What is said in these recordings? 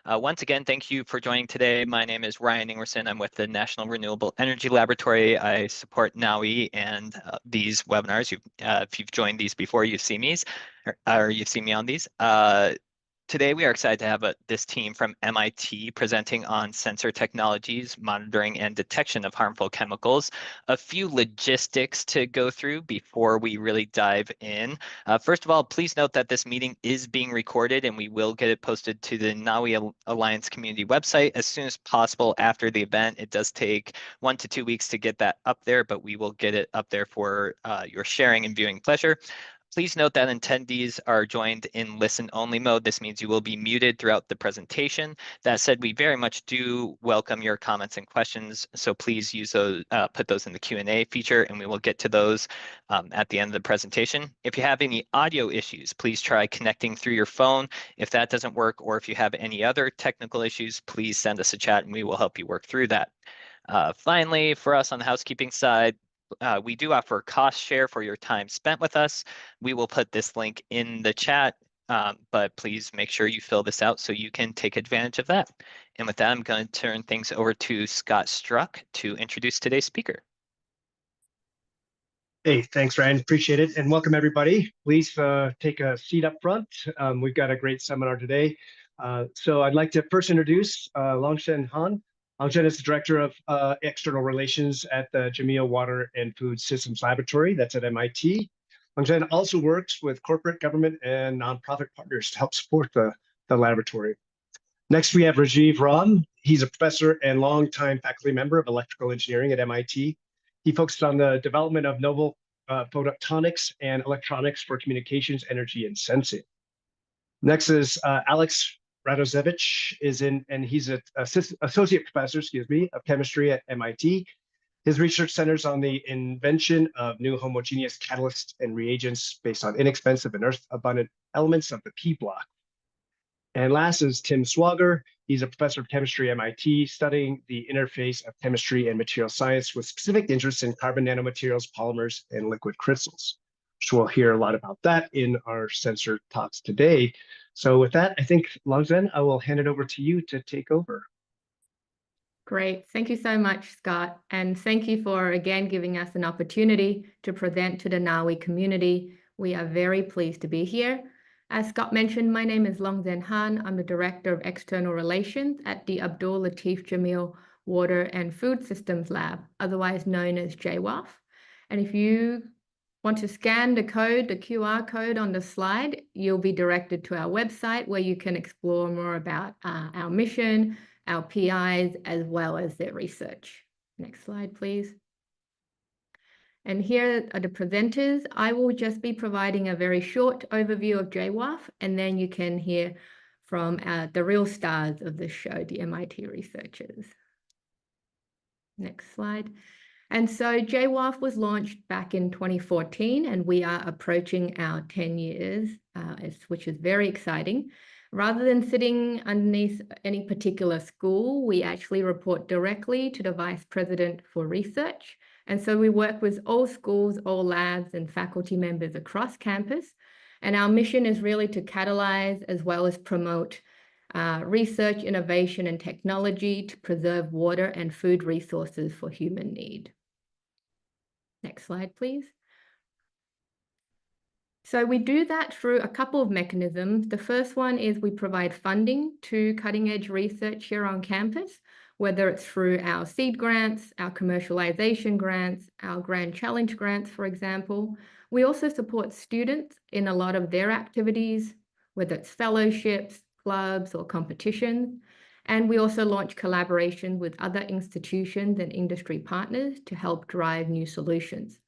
Once again, thank you for joining today. My name is Ryan Ingerson. I'm with the National Renewable Energy Laboratory. I support NAWI and these webinars. If you've joined these before, you've seen these, or you've seen me on these. Today, we are excited to have this team from MIT presenting on sensor technologies, monitoring and detection of harmful chemicals. A few logistics to go through before we really dive in. First of all, please note that this meeting is being recorded and we will get it posted to the NAWI Alliance community website as soon as possible after the event. It does take 1 to 2 weeks to get that up there, but we will get it up there for your sharing and viewing pleasure. Please note that attendees are joined in listen-only mode. This means you will be muted throughout the presentation. That said, we very much do welcome your comments and questions, so please use those, put those in the Q&A feature, and we will get to those at the end of the presentation. If you have any audio issues, please try connecting through your phone. If that doesn't work, or if you have any other technical issues, please send us a chat and we will help you work through that. Finally, for us on the housekeeping side, we do offer a cost share for your time spent with us. We will put this link in the chat, but please make sure you fill this out so you can take advantage of that. And with that, I'm going to turn things over to Scott Struck to introduce today's speaker. Hey, thanks, Ryan. Appreciate it. And welcome, everybody. Please take a seat up front. We've got a great seminar today. So I'd like to first introduce Longzhen Han. Longzhen is the Director of External Relations at the Jameel Water and Food Systems Laboratory. That's at MIT. Longzhen also works with corporate, government, and nonprofit partners to help support the laboratory. Next, we have Rajeev Ram. He's a professor and longtime faculty member of electrical engineering at MIT. He focused on the development of novel photonics and electronics for communications, energy, and sensing. Next is Alex Radosevich, and he's an associate professor, of chemistry at MIT. His research centers on the invention of new homogeneous catalysts and reagents based on inexpensive and earth-abundant elements of the P block. And last is Tim Swager. He's a professor of chemistry at MIT, studying the interface of chemistry and material science with specific interests in carbon nanomaterials, polymers, and liquid crystals. So we'll hear a lot about that in our sensor talks today. So with that, I think, Longzhen, I will hand it over to you to take over. Great. Thank you so much, Scott. And thank you for, again, giving us an opportunity to present to the NAWI community. We are very pleased to be here. As Scott mentioned, my name is Longzhen Han. I'm the Director of External Relations at the Abdul Latif Jameel Water and Food Systems Lab, otherwise known as JWAF. And if you want to scan the code, the QR code on the slide, you'll be directed to our website where you can explore more about our mission, our PIs, as well as their research. Next slide, please. And here are the presenters. I will just be providing a very short overview of JWAF, and then you can hear from the real stars of the show, the MIT researchers. Next slide. And so JWAF was launched back in 2014, and we are approaching our 10 years, which is very exciting. Rather than sitting underneath any particular school, we actually report directly to the Vice President for Research. And so we work with all schools, all labs, and faculty members across campus. And our mission is really to catalyze as well as promote research, innovation, and technology to preserve water and food resources for human need. Next slide, please. So we do that through a couple of mechanisms. The first one is we provide funding to cutting-edge research here on campus, whether it's through our seed grants, our commercialization grants, our Grand Challenge grants, for example. We also support students in a lot of their activities, whether it's fellowships, clubs, or competitions. And we also launch collaboration with other institutions and industry partners to help drive new solutions.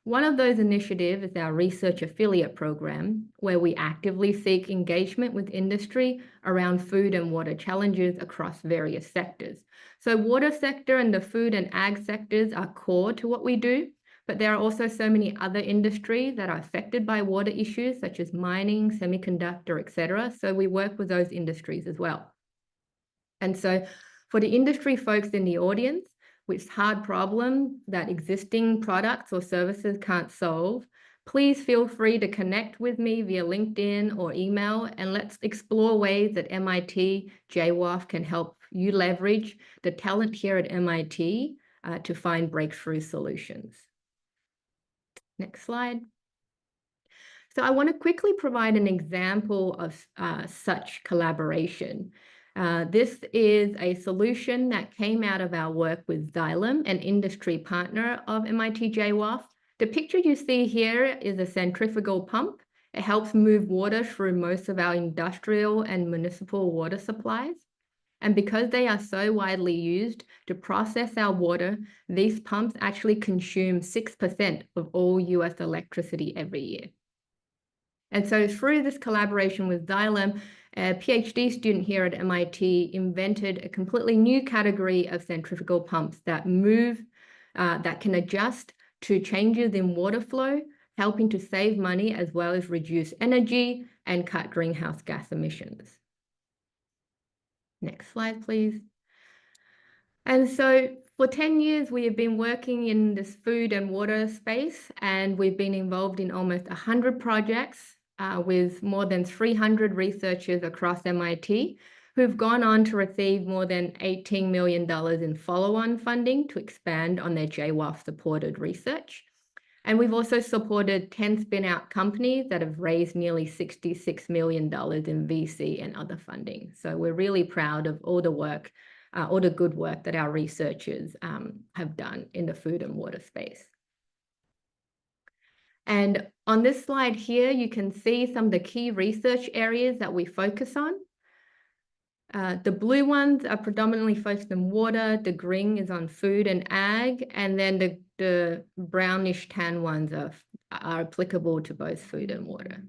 One of those initiatives is our Research Affiliate Program, where we actively seek engagement with industry around food and water challenges across various sectors. So water sector and the food and ag sectors are core to what we do, but there are also so many other industries that are affected by water issues, such as mining, semiconductor, etc. So we work with those industries as well. And so for the industry folks in the audience, with hard problems that existing products or services can't solve, Please feel free to connect with me via LinkedIn or email, and let's explore ways that MIT JWAF can help you leverage the talent here at MIT to find breakthrough solutions. Next slide. So I want to quickly provide an example of such collaboration. This is a solution that came out of our work with Xylem, an industry partner of MIT JWAF. The picture you see here is a centrifugal pump. It helps move water through most of our industrial and municipal water supplies. And because they are so widely used to process our water, these pumps actually consume 6% of all US electricity every year. And so through this collaboration with Xylem, a PhD student here at MIT invented a completely new category of centrifugal pumps that that can adjust to changes in water flow, helping to save money as well as reduce energy and cut greenhouse gas emissions. Next slide, please. And so for 10 years, we have been working in this food and water space, and we've been involved in almost 100 projects with more than 300 researchers across MIT who've gone on to receive more than $18 million in follow-on funding to expand on their JWAF-supported research. And we've also supported 10 spin-out companies that have raised nearly $66 million in VC and other funding. So we're really proud of all the work, all the good work that our researchers have done in the food and water space. And on this slide here, you can see some of the key research areas that we focus on. The blue ones are predominantly focused on water, the green is on food and ag, and then the brownish tan ones are applicable to both food and water.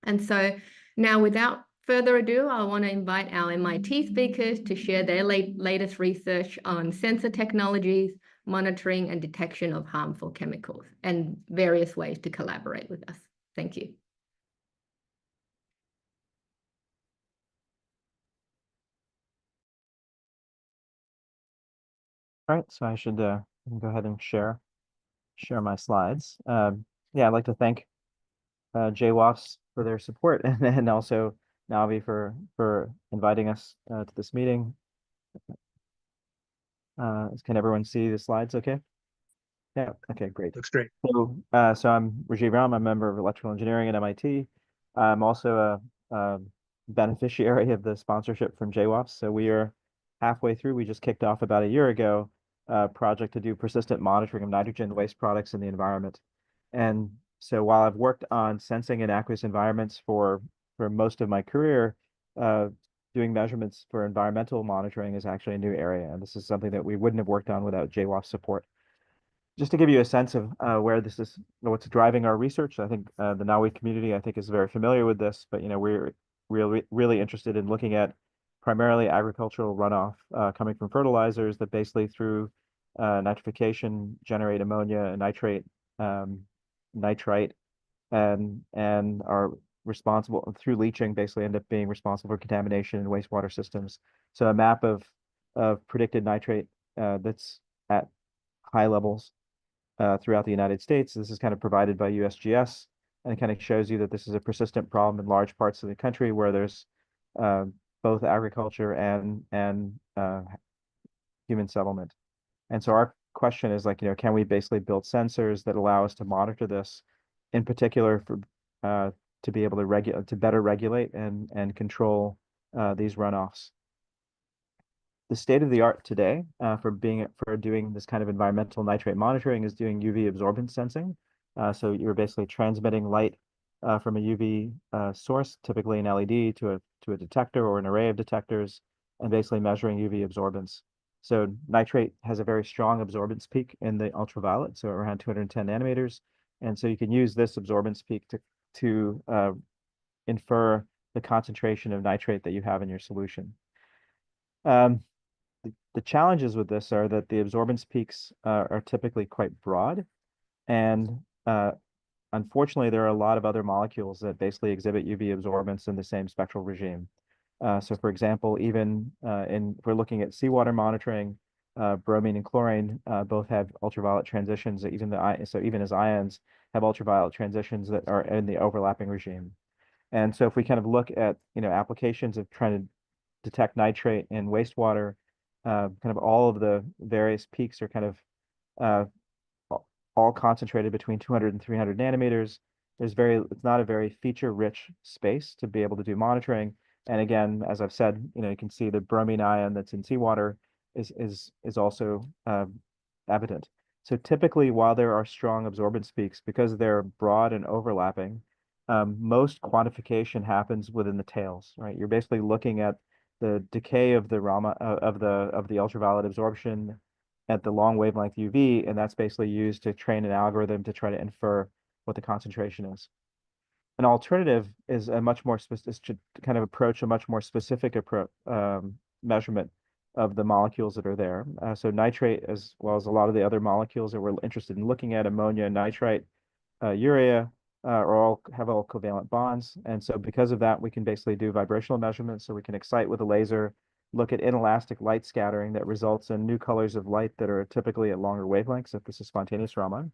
And so now without further ado, I want to invite our MIT speakers to share their latest research on sensor technologies, monitoring and detection of harmful chemicals, and various ways to collaborate with us. Thank you. All right, so I should go ahead and share my slides. Yeah, I'd like to thank JWAFs for their support, and also NAWI for inviting us to this meeting. Can everyone see the slides okay? Yeah, okay, great. Looks great. So, I'm Rajeev Ram, I'm a member of electrical engineering at MIT. I'm also a beneficiary of the sponsorship from JWAFs. So we are halfway through. We just kicked off about a year ago a project to do persistent monitoring of nitrogen waste products in the environment. And so while I've worked on sensing in aqueous environments for most of my career, doing measurements for environmental monitoring is actually a new area. And this is something that we wouldn't have worked on without JWAF support. Just to give you a sense of where this is, what's driving our research, I think the NAWI community, I think, is very familiar with this, but we're really interested in looking at primarily agricultural runoff coming from fertilizers that basically through nitrification generate ammonia and nitrite, and are responsible through leaching, basically end up being responsible for contamination in wastewater systems. So a map of predicted nitrate that's at high levels throughout the United States. This is kind of provided by USGS, and it kind of shows you that this is a persistent problem in large parts of the country where there's both agriculture and human settlement. And so our question is can we basically build sensors that allow us to monitor this, in particular for to be able to better regulate and control these runoffs. The state of the art today for doing this kind of environmental nitrate monitoring is doing UV absorbance sensing. So you're basically transmitting light from a UV source, typically an LED, to a detector or an array of detectors, and basically measuring UV absorbance. So nitrate has a very strong absorbance peak in the ultraviolet, so around 210 nanometers. And so you can use this absorbance peak to infer the concentration of nitrate that you have in your solution. The challenges with this are that the absorbance peaks are typically quite broad, and unfortunately, there are a lot of other molecules that basically exhibit UV absorbance in the same spectral regime. So for example, even if we're looking at seawater monitoring, bromine and chlorine both have ultraviolet transitions, even as ions, have ultraviolet transitions that are in the overlapping regime. And so if we kind of look at, applications of trying to detect nitrate in wastewater, kind of all of the various peaks are kind of all concentrated between 200 and 300 nanometers. It's not a very feature-rich space to be able to do monitoring. And again, as I've said, you can see the bromine ion that's in seawater is also evident. So typically, while there are strong absorbance peaks, because they're broad and overlapping, most quantification happens within the tails, right? You're basically looking at the decay of the of the ultraviolet absorption at the long wavelength UV, and that's basically used to train an algorithm to try to infer what the concentration is. An alternative is a much more specific, kind of approach a much more specific measurement of the molecules that are there. So nitrate, as well as a lot of the other molecules that we're interested in looking at, ammonia, nitrite, urea, have all covalent bonds. And so because of that, we can basically do vibrational measurements. So we can excite with a laser, look at inelastic light scattering that results in new colors of light that are typically at longer wavelengths if this is spontaneous Raman.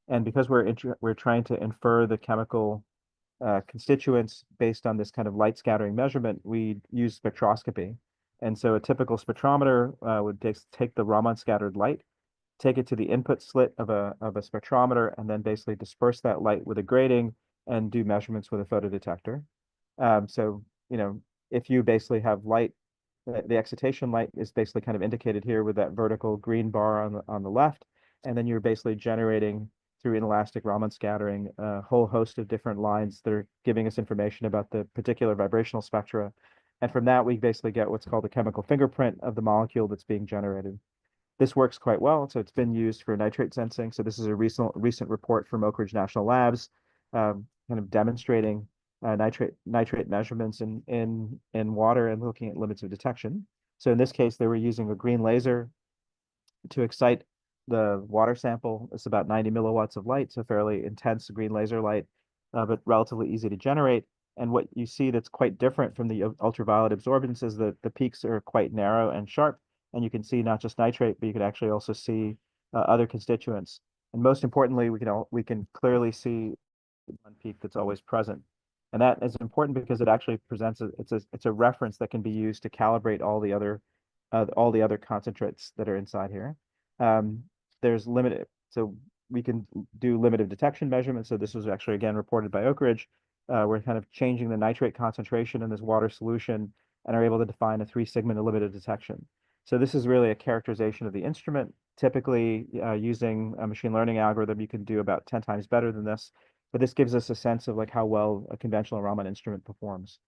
And because we're trying to infer the chemical constituents based on this kind of light scattering measurement, we use spectroscopy. And so a typical spectrometer would take the Raman scattered light, take it to the input slit of a spectrometer, and then basically disperse that light with a grating and do measurements with a photodetector. So, if you basically have light, the excitation light is basically kind of indicated here with that vertical green bar on the left, and then you're basically generating through inelastic Raman scattering a whole host of different lines that are giving us information about the particular vibrational spectra. And from that, we basically get what's called a chemical fingerprint of the molecule that's being generated. This works quite well, so it's been used for nitrate sensing. So this is a recent report from Oak Ridge National Labs, kind of demonstrating nitrate measurements in water and looking at limits of detection. So in this case, they were using a green laser to excite the water sample. It's about 90 milliwatts of light, so fairly intense green laser light, but relatively easy to generate. And what you see that's quite different from the ultraviolet absorbance is that the peaks are quite narrow and sharp, and you can see not just nitrate, but you can actually also see other constituents. And most importantly, we can clearly see one peak that's always present. And that is important because it actually presents it's a reference that can be used to calibrate all the other concentrates that are inside here. There's limited, so we can do limited detection measurements. So this was actually again reported by Oak Ridge. We're kind of changing the nitrate concentration in this water solution and are able to define a 3 sigma limited detection. So this is really a characterization of the instrument. Typically, using a machine learning algorithm, you can do about 10 times better than this, but this gives us a sense of like how well a conventional Raman instrument performs.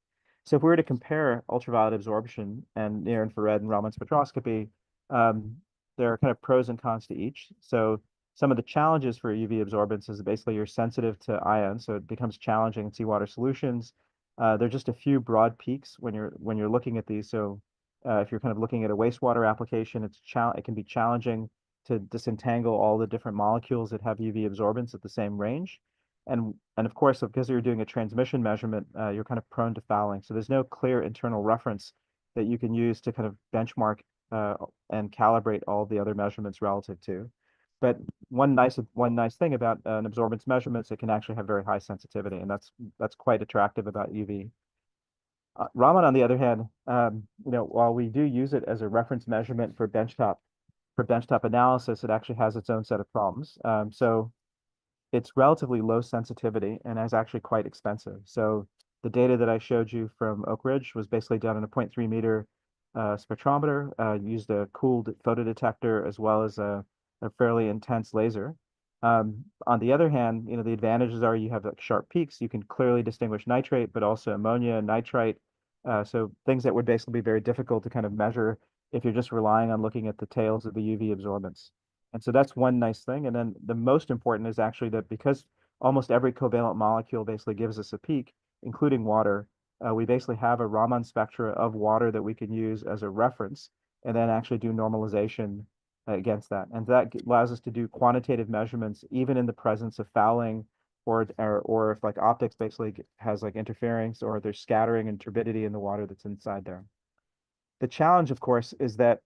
So if we were to compare ultraviolet absorption and near infrared and Raman spectroscopy, there are kind of pros and cons to each. So some of the challenges for UV absorbance is basically you're sensitive to ions, so it becomes challenging in seawater solutions. There are just a few broad peaks when you're looking at these. So if you're kind of looking at a wastewater application, it can be challenging to disentangle all the different molecules that have UV absorbance at the same range. And of course, because you're doing a transmission measurement, you're kind of prone to fouling. So there's no clear internal reference that you can use to kind of benchmark and calibrate all the other measurements relative to. But one nice thing about an absorbance measurement is it can actually have very high sensitivity, and that's quite attractive about UV. Raman, on the other hand, while we do use it as a reference measurement for benchtop analysis, it actually has its own set of problems. So it's relatively low sensitivity and is actually quite expensive. So the data that I showed you from Oak Ridge was basically done in a 0.3 meter spectrometer, used a cooled photodetector as well as a fairly intense laser. On the other hand, the advantages are you have like sharp peaks. You can clearly distinguish nitrate, but also ammonia, nitrite. So things that would basically be very difficult to kind of measure if you're just relying on looking at the tails of the UV absorbance. And so that's one nice thing. And then the most important is actually that because almost every covalent molecule basically gives us a peak, including water, we basically have a Raman spectra of water that we can use as a reference and then actually do normalization against that. And that allows us to do quantitative measurements even in the presence of fouling or if like optics basically has like interference or there's scattering and turbidity in the water that's inside there. The challenge, of course, is that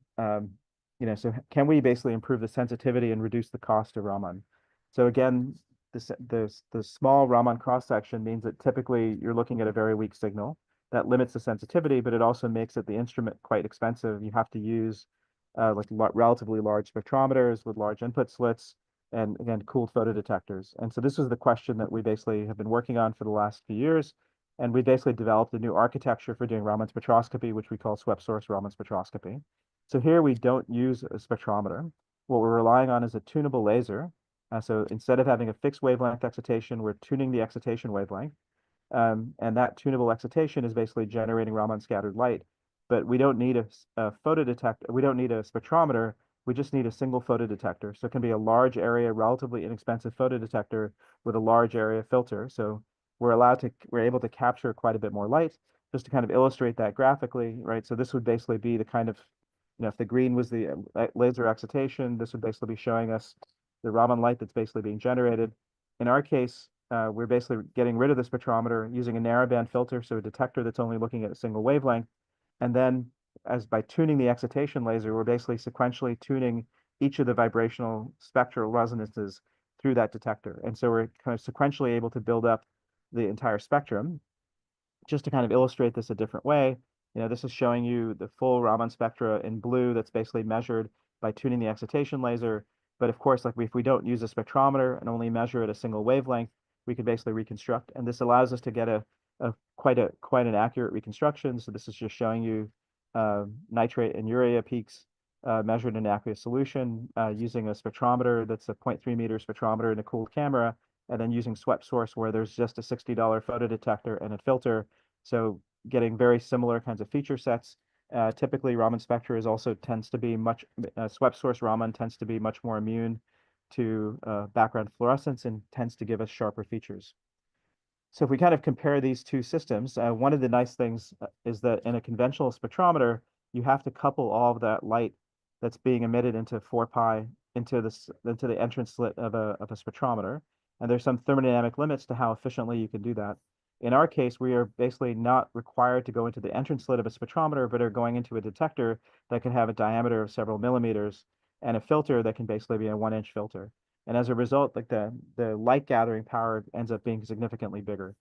so can we basically improve the sensitivity and reduce the cost of Raman? So again, the small Raman cross section means that typically you're looking at a very weak signal that limits the sensitivity, but it also makes the instrument quite expensive. You have to use relatively large spectrometers with large input slits and again cooled photodetectors. And so this was the question that we basically have been working on for the last few years. And we basically developed a new architecture for doing Raman spectroscopy, which we call swept source Raman spectroscopy. So here we don't use a spectrometer. What we're relying on is a tunable laser. So instead of having a fixed wavelength excitation, we're tuning the excitation wavelength. And that tunable excitation is basically generating Raman scattered light. But we don't need a photodetector. We don't need a spectrometer. We just need a single photodetector. So it can be a large area, relatively inexpensive photodetector with a large area filter. So we're able to capture quite a bit more light. Just to kind of illustrate that graphically, right? So this would basically be the kind of, if the green was the laser excitation, this would basically be showing us the Raman light that's basically being generated. In our case, we're basically getting rid of the spectrometer using a narrowband filter, so a detector that's only looking at a single wavelength. And then by tuning the excitation laser, we're basically sequentially tuning each of the vibrational spectral resonances through that detector. And so we're kind of sequentially able to build up the entire spectrum. Just to kind of illustrate this a different way, this is showing you the full Raman spectra in blue that's basically measured by tuning the excitation laser. But of course, if we don't use a spectrometer and only measure at a single wavelength, we could basically reconstruct. And this allows us to get quite an accurate reconstruction. So this is just showing you nitrate and urea peaks measured in aqueous solution using a spectrometer that's a 0.3 meter spectrometer and a cooled camera, and then using swept source where there's just a $60 photodetector and a filter. So getting very similar kinds of feature sets. Typically, Raman spectra tends to be swept source Raman tends to be much more immune to background fluorescence and tends to give us sharper features. So if we kind of compare these two systems, one of the nice things is that in a conventional spectrometer, you have to couple all of that light that's being emitted into 4 pi into the entrance slit of a spectrometer. And there's some thermodynamic limits to how efficiently you can do that. In our case, we are basically not required to go into the entrance slit of a spectrometer, but are going into a detector that can have a diameter of several millimeters and a filter that can basically be a 1-inch filter. And as a result, the light gathering power ends up being significantly bigger.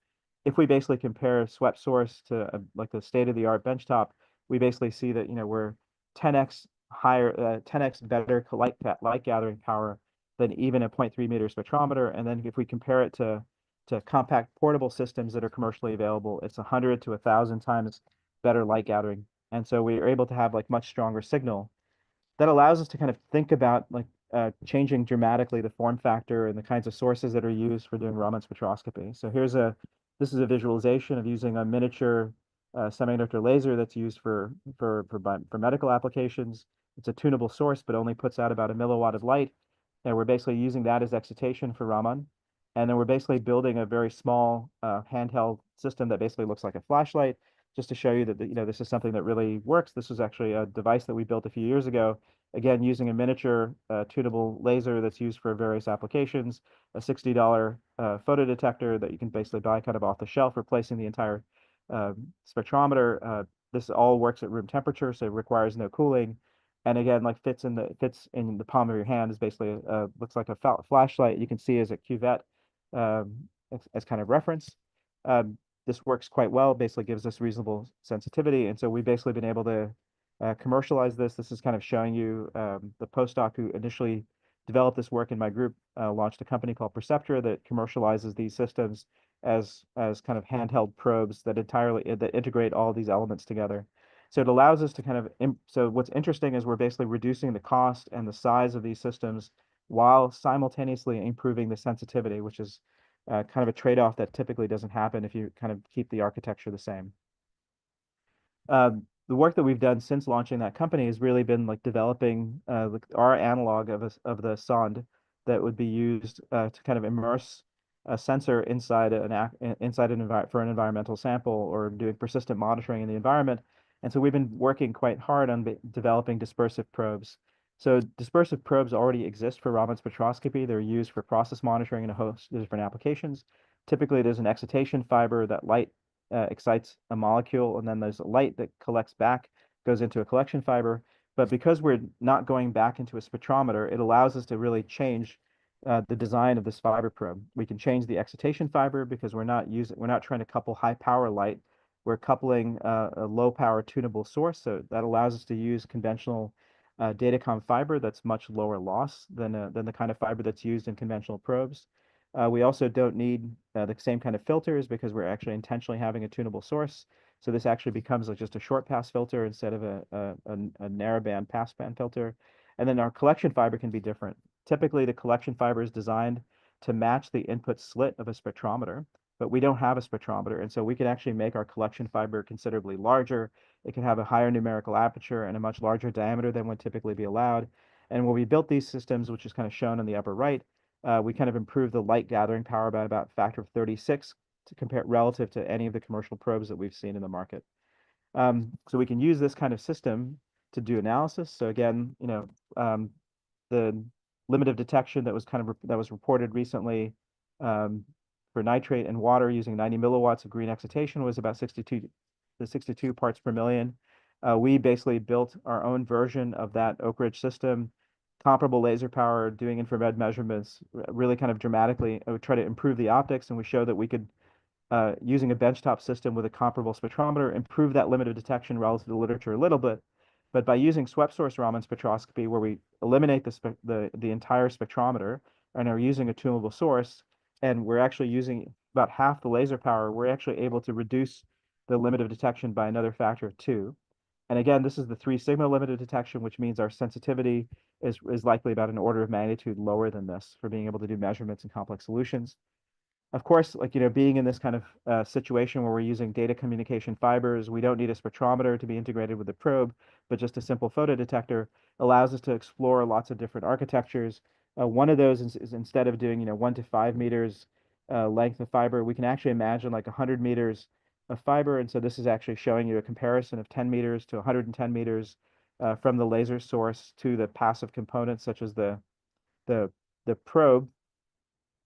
If we basically compare swept source to the state-of-the-art benchtop, we basically see that we're 10x higher, 10x better light gathering power than even a 0.3 meter spectrometer. And then if we compare it to compact portable systems that are commercially available, it's 100 to 1,000 times better light gathering. And so we are able to have much stronger signal. That allows us to kind of think about changing dramatically the form factor and the kinds of sources that are used for doing Raman spectroscopy. So this is a visualization of using a miniature semiconductor laser that's used for medical applications. It's a tunable source, but only puts out about a milliwatt of light. And we're basically using that as excitation for Raman. And then we're basically building a very small handheld system that basically looks like a flashlight, just to show you that this is something that really works. This was actually a device that we built a few years ago, again, using a miniature tunable laser that's used for various applications, a $60 photodetector that you can basically buy kind of off the shelf, replacing the entire spectrometer. This all works at room temperature, so it requires no cooling. And again, fits in the palm of your hand, is basically looks like a flashlight. You can see as a cuvette as kind of reference. This works quite well, basically gives us reasonable sensitivity. And so we've basically been able to commercialize this. This is kind of showing you the postdoc who initially developed this work in my group, launched a company called Perceptra that commercializes these systems as kind of handheld probes that integrate all these elements together. So it allows us to kind of, so what's interesting is we're basically reducing the cost and the size of these systems while simultaneously improving the sensitivity, which is kind of a trade-off that typically doesn't happen if you kind of keep the architecture the same. The work that we've done since launching that company has really been developing our analog of the sonde that would be used to kind of immerse a sensor inside an environmental sample or doing persistent monitoring in the environment. And so we've been working quite hard on developing dispersive probes. So dispersive probes already exist for Raman spectroscopy. They're used for process monitoring in a host of different applications. Typically, there's an excitation fiber that light excites a molecule, and then there's a light that collects back, goes into a collection fiber. But because we're not going back into a spectrometer, it allows us to really change the design of this fiber probe. We can change the excitation fiber because we're not trying to couple high power light. We're coupling a low power tunable source. So that allows us to use conventional datacom fiber that's much lower loss than the kind of fiber that's used in conventional probes. We also don't need the same kind of filters because we're actually intentionally having a tunable source. So this actually becomes like just a short pass filter instead of a narrowband passband filter. And then our collection fiber can be different. Typically, the collection fiber is designed to match the input slit of a spectrometer, but we don't have a spectrometer. And so we can actually make our collection fiber considerably larger. It can have a higher numerical aperture and a much larger diameter than would typically be allowed. And when we built these systems, which is kind of shown in the upper right, we kind of improved the light gathering power by about a factor of 36 to compare relative to any of the commercial probes that we've seen in the market. So we can use this kind of system to do analysis. So again, the limit of detection that was reported recently for nitrate and water using 90 milliwatts of green excitation was about 62 parts per million. We basically built our own version of that Oak Ridge system, comparable laser power, doing infrared measurements, really kind of dramatically. I would try to improve the optics, and we showed that we could, using a benchtop system with a comparable spectrometer, improve that limit of detection relative to the literature a little bit. But by using swept source Raman spectroscopy, where we eliminate the entire spectrometer and are using a tunable source, and we're actually using about half the laser power, we're actually able to reduce the limit of detection by another factor of 2. And again, this is the 3 sigma limit of detection, which means our sensitivity is likely about an order of magnitude lower than this for being able to do measurements in complex solutions. Of course, being in this kind of situation where we're using data communication fibers, we don't need a spectrometer to be integrated with the probe, but just a simple photodetector allows us to explore lots of different architectures. One of those is instead of doing 1 to 5 meters length of fiber, we can actually imagine like 100 meters of fiber. And so this is actually showing you a comparison of 10 meters to 110 meters from the laser source to the passive components, such as the probe.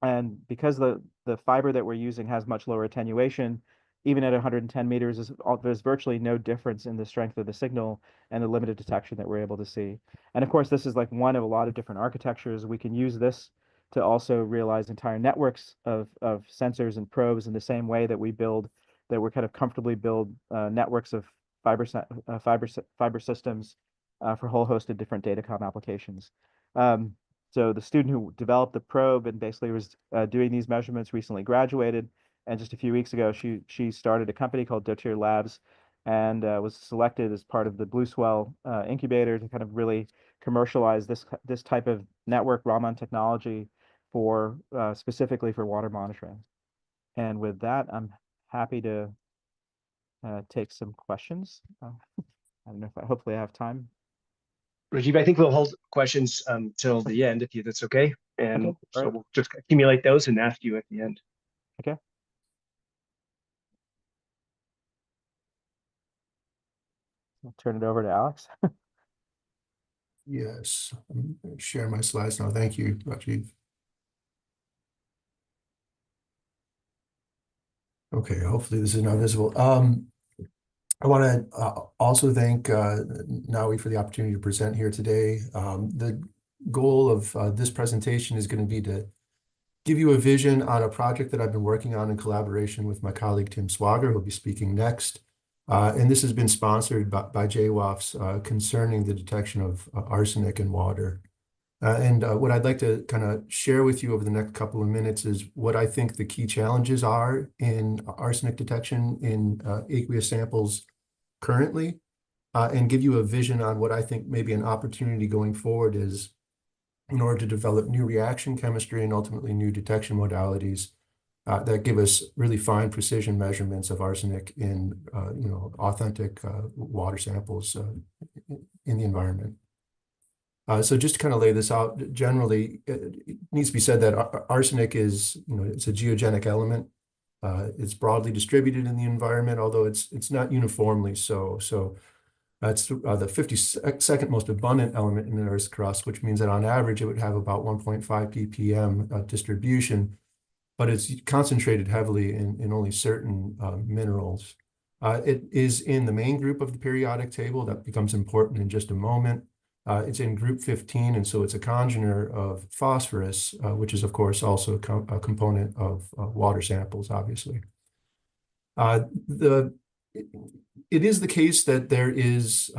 And because the fiber that we're using has much lower attenuation, even at 110 meters, there's virtually no difference in the strength of the signal and the limited detection that we're able to see. And of course, this is like one of a lot of different architectures. We can use this to also realize entire networks of sensors and probes in the same way that we're kind of comfortably build networks of fiber systems for a whole host of different datacom applications. So the student who developed the probe and basically was doing these measurements recently graduated, and just a few weeks ago she started a company called Dotier Labs and was selected as part of the Blue Swell incubator to kind of really commercialize this type of network Raman technology for specifically for water monitoring. And with that, I'm happy to take some questions. I don't know if hopefully I have time. Rajeev, I think we'll hold questions till the end, if that's okay. And Okay, so right. we'll just accumulate those and ask you at the end. Okay. I'll turn it over to Alex. Yes, I'm going to share my slides now. Thank you, Rajeev. Okay, hopefully this is not visible. I want to also thank NAWI for the opportunity to present here today. The goal of this presentation is going to be to give you a vision on a project that I've been working on in collaboration with my colleague Tim Swager, who'll be speaking next. And this has been sponsored by JWAFs concerning the detection of arsenic in water. And what I'd like to kind of share with you over the next couple of minutes is what I think the key challenges are in arsenic detection in aqueous samples currently, and give you a vision on what I think maybe an opportunity going forward is in order to develop new reaction chemistry and ultimately new detection modalities that give us really fine precision measurements of arsenic in authentic water samples in the environment. So just to kind of lay this out, generally, it needs to be said that arsenic is, it's a geogenic element. It's broadly distributed in the environment, although it's not uniformly so. So that's the 52nd most abundant element in the Earth's crust, which means that on average, it would have about 1.5 ppm distribution, but it's concentrated heavily in only certain minerals. It is in the main group of the periodic table. That becomes important in just a moment. It's in group 15, and so it's a congener of phosphorus, which is, of course, also a component of water samples, obviously. It is the case that there is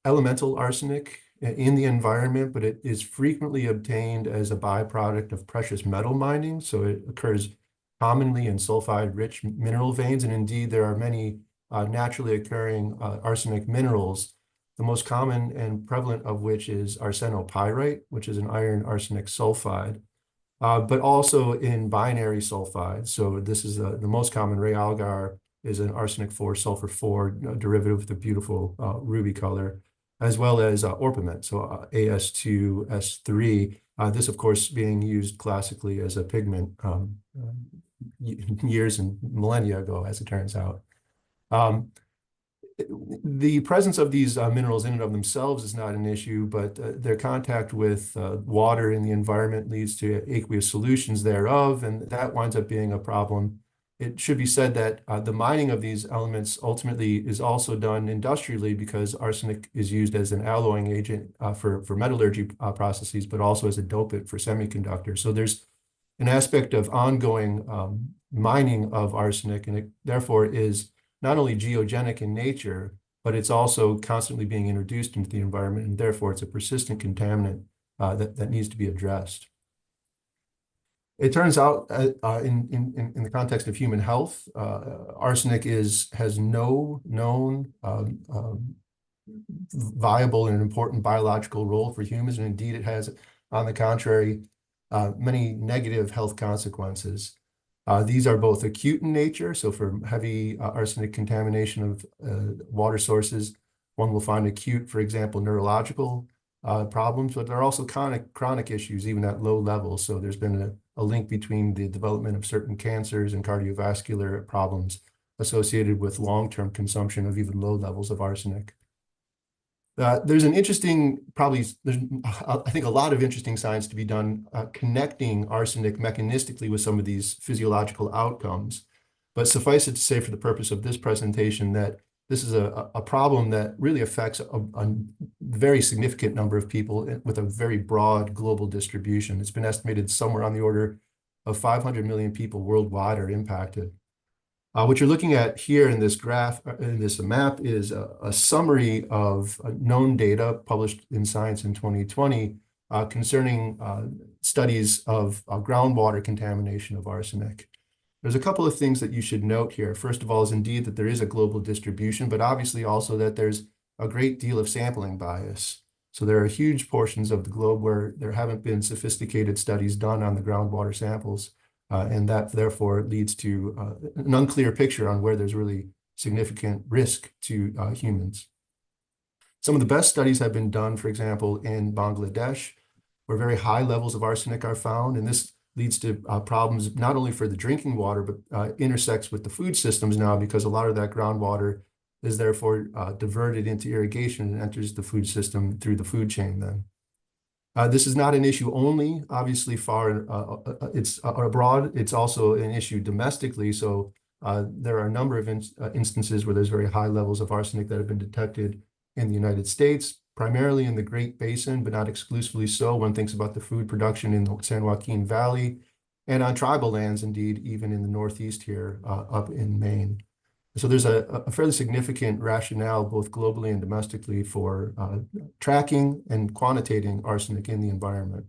elemental arsenic in the environment, but it is frequently obtained as a byproduct of precious metal mining. So it occurs commonly in sulfide-rich mineral veins, and indeed there are many naturally occurring arsenic minerals, the most common and prevalent of which is arsenopyrite, which is an iron arsenic sulfide, but also in binary sulfides. So this is the most common, Ray Algar, is an arsenic 4 sulfur 4 derivative with a beautiful ruby color, as well as orpiment, so As2S3. This, of course, being used classically as a pigment years and millennia ago, as it turns out. The presence of these minerals in and of themselves is not an issue, but their contact with water in the environment leads to aqueous solutions thereof, and that winds up being a problem. It should be said that the mining of these elements ultimately is also done industrially, because arsenic is used as an alloying agent for metallurgy processes, but also as a dopant for semiconductors. So there's an aspect of ongoing mining of arsenic, and it therefore is not only geogenic in nature, but it's also constantly being introduced into the environment, and therefore it's a persistent contaminant that needs to be addressed. It turns out in the context of human health, arsenic has no known viable and important biological role for humans, and indeed it has, on the contrary, many negative health consequences. These are both acute in nature, so for heavy arsenic contamination of water sources, one will find acute, for example, neurological problems, but there are also chronic issues, even at low levels. So there's been a link between the development of certain cancers and cardiovascular problems associated with long-term consumption of even low levels of arsenic. There's an interesting, there's, I think, a lot of interesting science to be done connecting arsenic mechanistically with some of these physiological outcomes. But suffice it to say, for the purpose of this presentation, that this is a problem that really affects a very significant number of people with a very broad global distribution. It's been estimated somewhere on the order of 500 million people worldwide are impacted. What you're looking at here in this graph, in this map, is a summary of known data published in Science in 2020 concerning studies of groundwater contamination of arsenic. There's a couple of things that you should note here. First of all is indeed that there is a global distribution, but obviously also that there's a great deal of sampling bias. So there are huge portions of the globe where there haven't been sophisticated studies done on the groundwater samples. And that therefore leads to an unclear picture on where there's really significant risk to humans. Some of the best studies have been done, for example, in Bangladesh, where very high levels of arsenic are found. And this leads to problems not only for the drinking water, but intersects with the food systems now, because a lot of that groundwater is therefore diverted into irrigation and enters the food system through the food chain then. This is not an issue only, obviously, it's abroad. It's also an issue domestically. So there are a number of instances where there's very high levels of arsenic that have been detected in the United States, primarily in the Great Basin, but not exclusively so. One thinks about the food production in the San Joaquin Valley and on tribal lands, indeed, even in the Northeast here up in Maine. So there's a fairly significant rationale, both globally and domestically, for tracking and quantitating arsenic in the environment.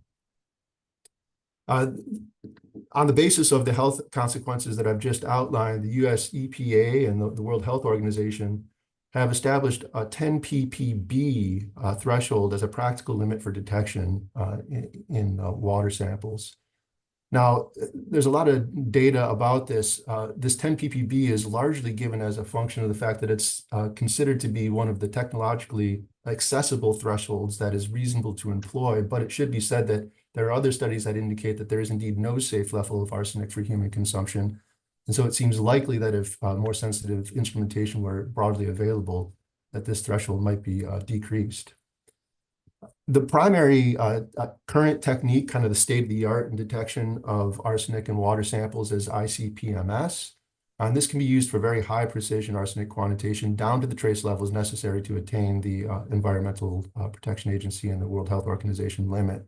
On the basis of the health consequences that I've just outlined, the US EPA and the World Health Organization have established a 10 ppb threshold as a practical limit for detection in water samples. Now, there's a lot of data about this. This 10 ppb is largely given as a function of the fact that it's considered to be one of the technologically accessible thresholds that is reasonable to employ, but it should be said that there are other studies that indicate that there is indeed no safe level of arsenic for human consumption. And so it seems likely that if more sensitive instrumentation were broadly available, that this threshold might be decreased. The primary current technique, kind of the state of the art in detection of arsenic in water samples, is ICP-MS. And this can be used for very high precision arsenic quantitation down to the trace levels necessary to attain the Environmental Protection Agency and the World Health Organization limit.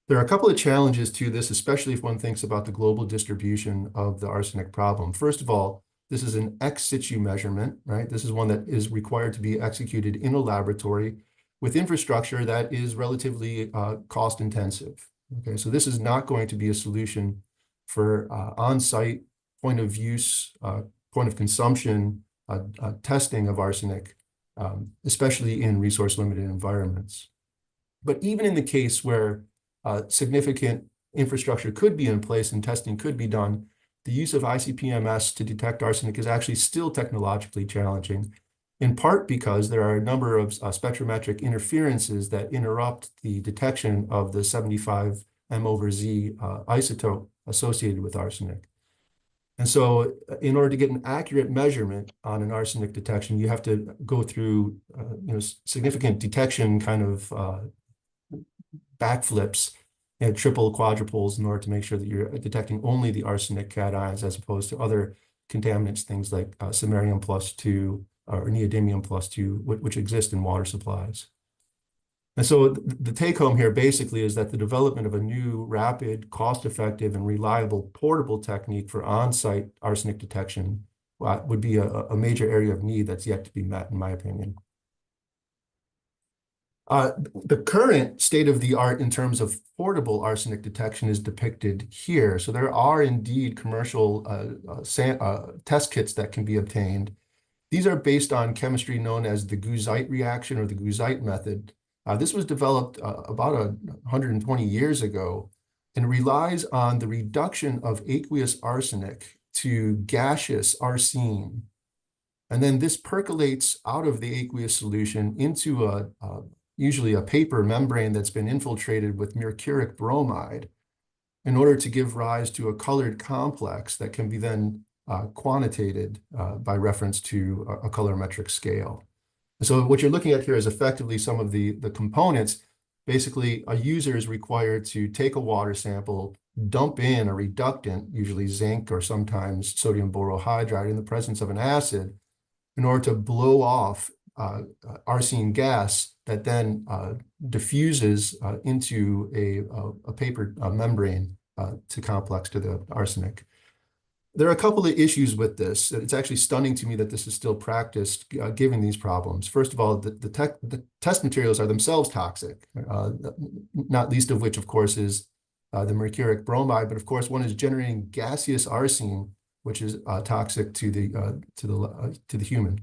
There are a couple of challenges to this, especially if one thinks about the global distribution of the arsenic problem. First of all, this is an ex situ measurement, right? This is one that is required to be executed in a laboratory with infrastructure that is relatively cost intensive. Okay, so this is not going to be a solution for on-site point of use, point of consumption testing of arsenic, especially in resource-limited environments. But even in the case where significant infrastructure could be in place and testing could be done, the use of ICP-MS to detect arsenic is actually still technologically challenging, in part because there are a number of spectrometric interferences that interrupt the detection of the 75 M/Z isotope associated with arsenic. And so in order to get an accurate measurement on an arsenic detection, you have to go through significant detection kind of backflips and triple quadruples in order to make sure that you're detecting only the arsenic cations as opposed to other contaminants, things like samarium +2 or neodymium +2, which exist in water supplies. And so the take home here basically is that the development of a new, rapid, cost-effective, and reliable portable technique for on-site arsenic detection would be a major area of need that's yet to be met, in my opinion. The current state of the art in terms of portable arsenic detection is depicted here. So there are indeed commercial test kits that can be obtained. These are based on chemistry known as the Guzite reaction or the Guzite method. This was developed about 120 years ago and relies on the reduction of aqueous arsenic to gaseous arsine. And then this percolates out of the aqueous solution into usually a paper membrane that's been infiltrated with mercuric bromide in order to give rise to a colored complex that can be then quantitated by reference to a colorimetric scale. So what you're looking at here is effectively some of the components. Basically, a user is required to take a water sample, dump in a reductant, usually zinc or sometimes sodium borohydride in the presence of an acid, in order to blow off arsine gas that then diffuses into a paper membrane to complex to the arsenic. There are a couple of issues with this. It's actually stunning to me that this is still practiced given these problems. First of all, the test materials are themselves toxic, not least of which, of course, is the mercuric bromide. But of course, one is generating gaseous arsine, which is toxic to the human.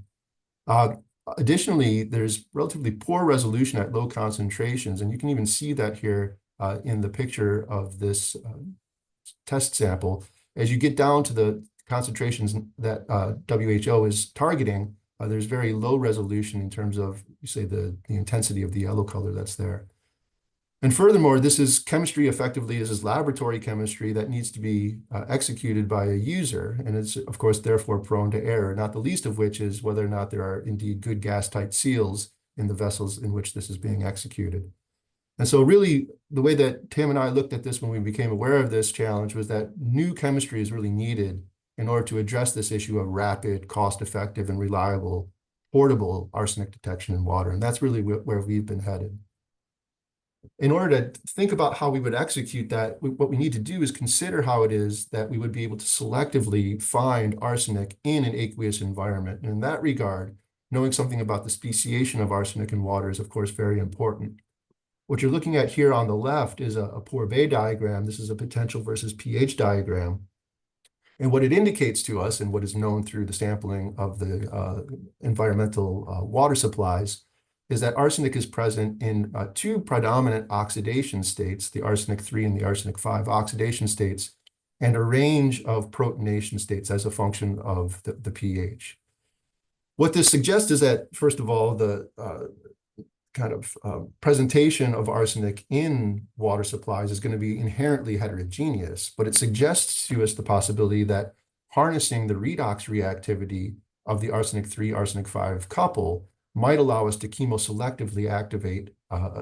Additionally, there's relatively poor resolution at low concentrations, and you can even see that here in the picture of this test sample. As you get down to the concentrations that WHO is targeting, there's very low resolution in terms of, you say, the intensity of the yellow color that's there. And furthermore, this is chemistry effectively is laboratory chemistry that needs to be executed by a user. And it's, of course, therefore prone to error, not the least of which is whether or not there are indeed good gas-tight seals in the vessels in which this is being executed. And so really, the way that Tim and I looked at this when we became aware of this challenge was that new chemistry is really needed in order to address this issue of rapid, cost-effective, and reliable portable arsenic detection in water. And that's really where we've been headed. In order to think about how we would execute that, what we need to do is consider how it is that we would be able to selectively find arsenic in an aqueous environment. And in that regard, knowing something about the speciation of arsenic in water is, of course, very important. What you're looking at here on the left is a Poiret diagram. This is a potential versus pH diagram. And what it indicates to us, and what is known through the sampling of the environmental water supplies, is that arsenic is present in two predominant oxidation states, the arsenic 3 and the arsenic 5 oxidation states, and a range of protonation states as a function of the pH. What this suggests is that, first of all, the presentation of arsenic in water supplies is going to be inherently heterogeneous, but it suggests to us the possibility that harnessing the redox reactivity of the arsenic 3, arsenic 5 couple might allow us to chemoselectively activate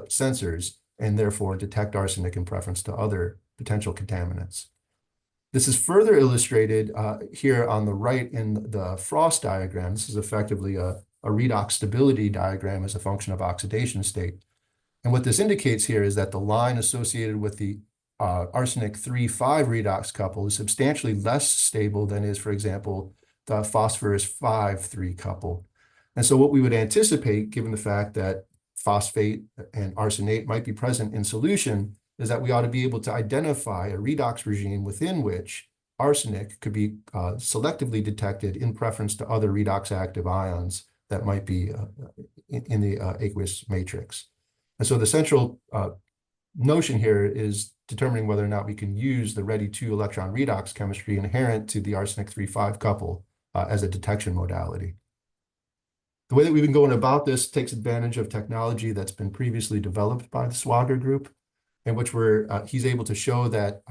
sensors and therefore detect arsenic in preference to other potential contaminants. This is further illustrated here on the right in the frost diagram. This is effectively a redox stability diagram as a function of oxidation state. And what this indicates here is that the line associated with the arsenic 3,5 redox couple is substantially less stable than is, for example, the phosphorus 5,3 couple. And so what we would anticipate, given the fact that phosphate and arsenate might be present in solution, is that we ought to be able to identify a redox regime within which arsenic could be selectively detected in preference to other redox active ions that might be in the aqueous matrix. And so the central notion here is determining whether or not we can use the ready-to electron redox chemistry inherent to the arsenic 3,5 couple as a detection modality. The way that we've been going about this takes advantage of technology that's been previously developed by the Swager group, in which he's able to show that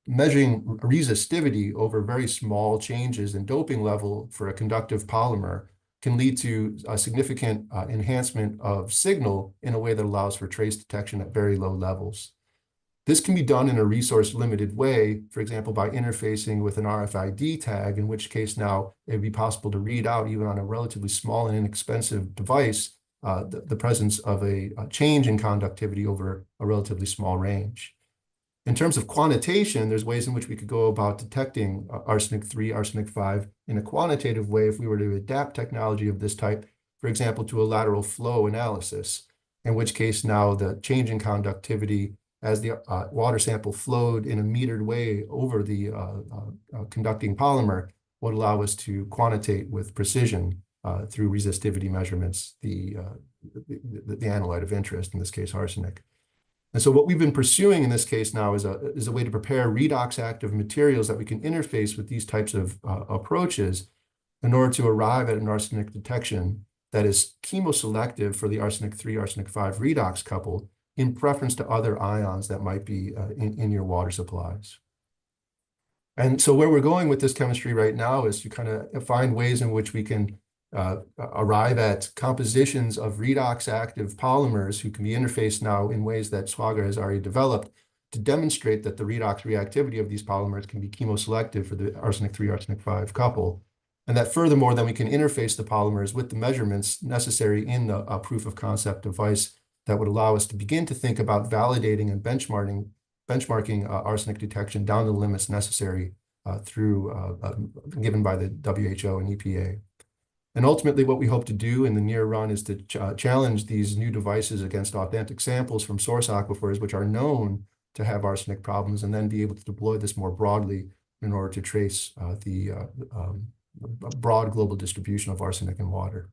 measuring resistivity over very small changes in doping level for a conductive polymer can lead to a significant enhancement of signal in a way that allows for trace detection at very low levels. This can be done in a resource-limited way, for example, by interfacing with an RFID tag, in which case now it would be possible to read out, even on a relatively small and inexpensive device, the presence of a change in conductivity over a relatively small range. In terms of quantitation, there's ways in which we could go about detecting arsenic 3, arsenic 5 in a quantitative way if we were to adapt technology of this type, for example, to a lateral flow analysis, in which case now the change in conductivity as the water sample flowed in a metered way over the conducting polymer would allow us to quantitate with precision through resistivity measurements the analyte of interest, in this case arsenic. And so what we've been pursuing in this case now is a way to prepare redox active materials that we can interface with these types of approaches in order to arrive at an arsenic detection that is chemoselective for the arsenic 3, arsenic 5 redox couple in preference to other ions that might be in your water supplies. And so where we're going with this chemistry right now is to kind of find ways in which we can arrive at compositions of redox active polymers who can be interfaced now in ways that Swager has already developed to demonstrate that the redox reactivity of these polymers can be chemoselective for the arsenic 3, arsenic 5 couple. And that furthermore, then we can interface the polymers with the measurements necessary in the proof of concept device that would allow us to begin to think about validating and benchmarking arsenic detection down to the limits necessary given by the WHO and EPA. And ultimately, what we hope to do in the near run is to challenge these new devices against authentic samples from source aquifers, which are known to have arsenic problems, and then be able to deploy this more broadly in order to trace the broad global distribution of arsenic in water.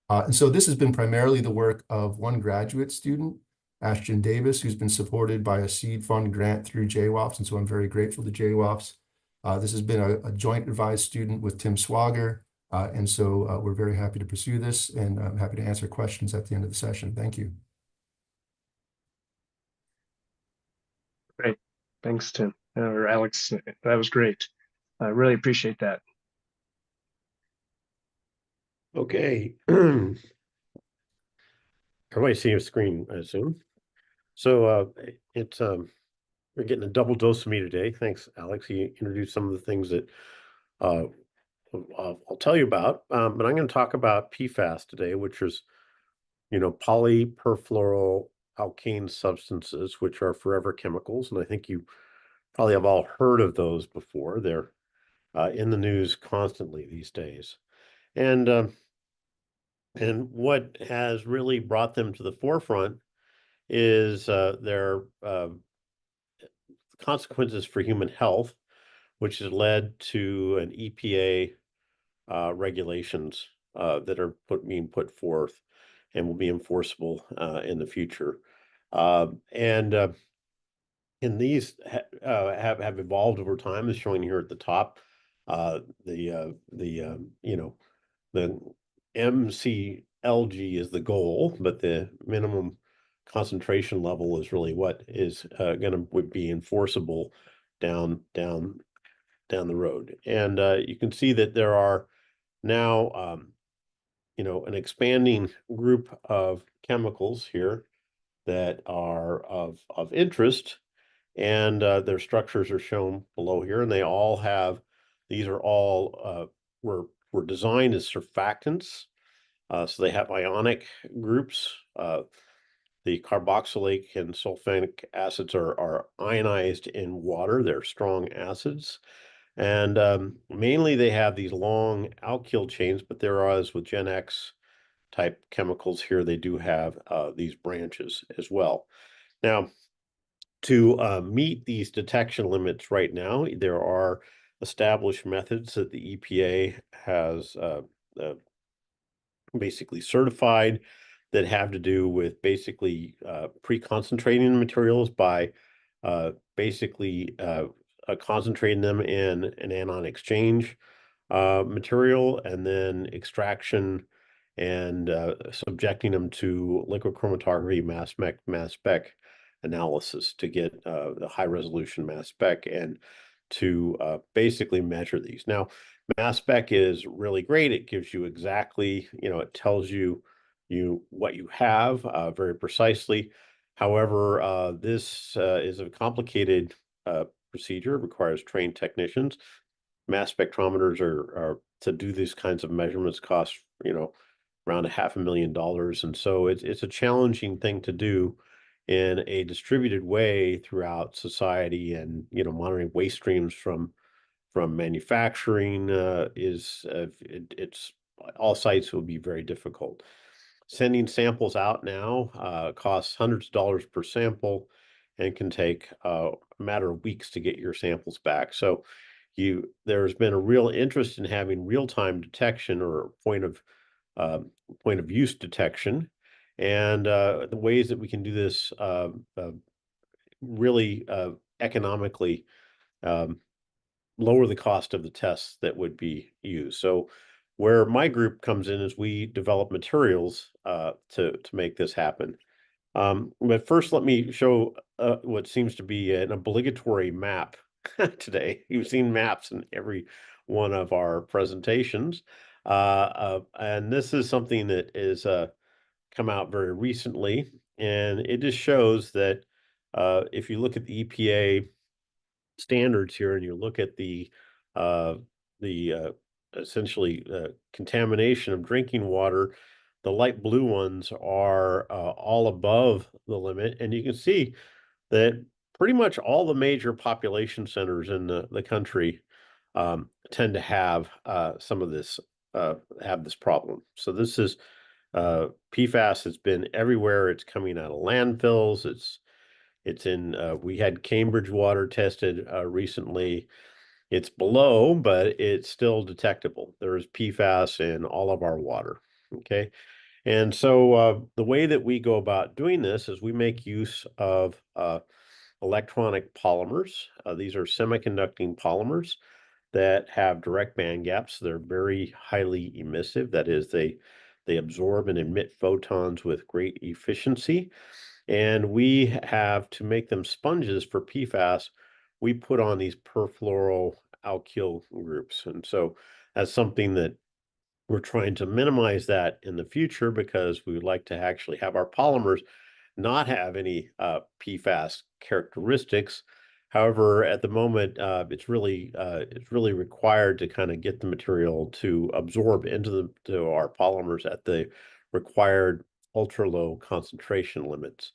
And so this has been primarily the work of one graduate student, Ashton Davis, who's been supported by a seed fund grant through JWAFs, and so I'm very grateful to JWAFs. This has been a joint advised student with Tim Swager, and so we're very happy to pursue this, and I'm happy to answer questions at the end of the session. Thank you. Great. Thanks, Tim, or Alex. That was great. I really appreciate that. Okay. Everybody see your screen, I assume. So we're getting a double dose of me today. Thanks, Alex. He introduced some of the things that I'll tell you about, but I'm going to talk about PFAS today, which is, polyperfluoroalkane substances, which are forever chemicals. And I think you probably have all heard of those before. They're in the news constantly these days. And what has really brought them to the forefront is their consequences for human health, which has led to an EPA regulations that are being put forth and will be enforceable in the future. And these have evolved over time, as shown here at the top. The MCLG is the goal, but the minimum concentration level is really what is going to be enforceable down the road. And you can see that there are now an expanding group of chemicals here that are of interest, and their structures are shown below here, and they all have, these are all were designed as surfactants. So they have ionic groups. The carboxylate and sulfanic acids are ionized in water. They're strong acids. And mainly they have these long alkyl chains, but there are, as with Gen X type chemicals here, they do have these branches as well. Now, to meet these detection limits right now, there are established methods that the EPA has basically certified that have to do with basically pre-concentrating the materials by basically concentrating them in an anion exchange material, and then extraction and subjecting them to liquid chromatography mass spec analysis to get the high resolution mass spec, and to basically measure these. Now, mass spec is really great. It gives you exactly, it tells you what you have very precisely. However, this is a complicated procedure. It requires trained technicians. Mass spectrometers are to do these kinds of measurements cost, around $500,000. And so it's a challenging thing to do in a distributed way throughout society, and, monitoring waste streams from manufacturing it's all sites will be very difficult. Sending samples out now costs hundreds of dollars per sample, and can take a matter of weeks to get your samples back. So there's been a real interest in having real-time detection, or point of use detection, and the ways that we can do this really economically lower the cost of the tests that would be used. So where my group comes in is we develop materials to make this happen. But first, let me show what seems to be an obligatory map today. You've seen maps in every one of our presentations. And this is something that is come out very recently. And it just shows that if you look at the EPA standards here, and you look at the essentially contamination of drinking water, the light blue ones are all above the limit, and you can see that pretty much all the major population centers in the country tend to have some of this have this problem. So this is PFAS has been everywhere. It's coming out of landfills. It's in, we had Cambridge water tested recently. It's below, but it's still detectable. There is PFAS in all of our water. Okay. And so the way that we go about doing this is we make use of electronic polymers. These are semiconducting polymers that have direct band gaps. They're very highly emissive. That is, they absorb and emit photons with great efficiency. And we have, to make them sponges for PFAS, we put on these perfluoroalkyl groups. And so that's something that we're trying to minimize that in the future, because we would like to actually have our polymers not have any PFAS characteristics. However, at the moment, it's really required to kind of get the material to absorb into our polymers at the required ultra low concentration limits.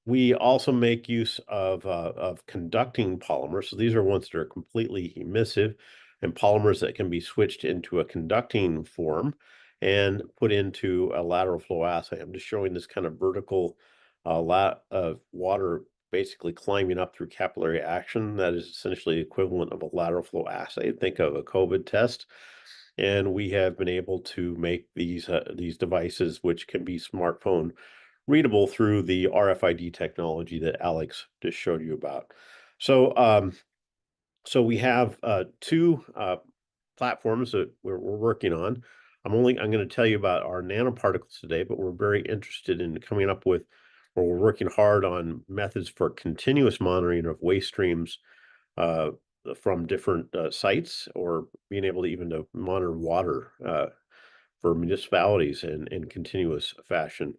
We also make use of conducting polymers. So these are ones that are completely emissive, and polymers that can be switched into a conducting form and put into a lateral flow assay. I'm just showing this kind of vertical of water basically climbing up through capillary action. That is essentially the equivalent of a lateral flow assay. Think of a COVID test. And we have been able to make these devices, which can be smartphone readable through the RFID technology that Alex just showed you about. So, so we have two platforms that we're working on. I'm going to tell you about our nanoparticles today, but we're very interested in coming up with, or we're working hard on methods for continuous monitoring of waste streams from different sites, or being able to even to monitor water for municipalities in continuous fashion.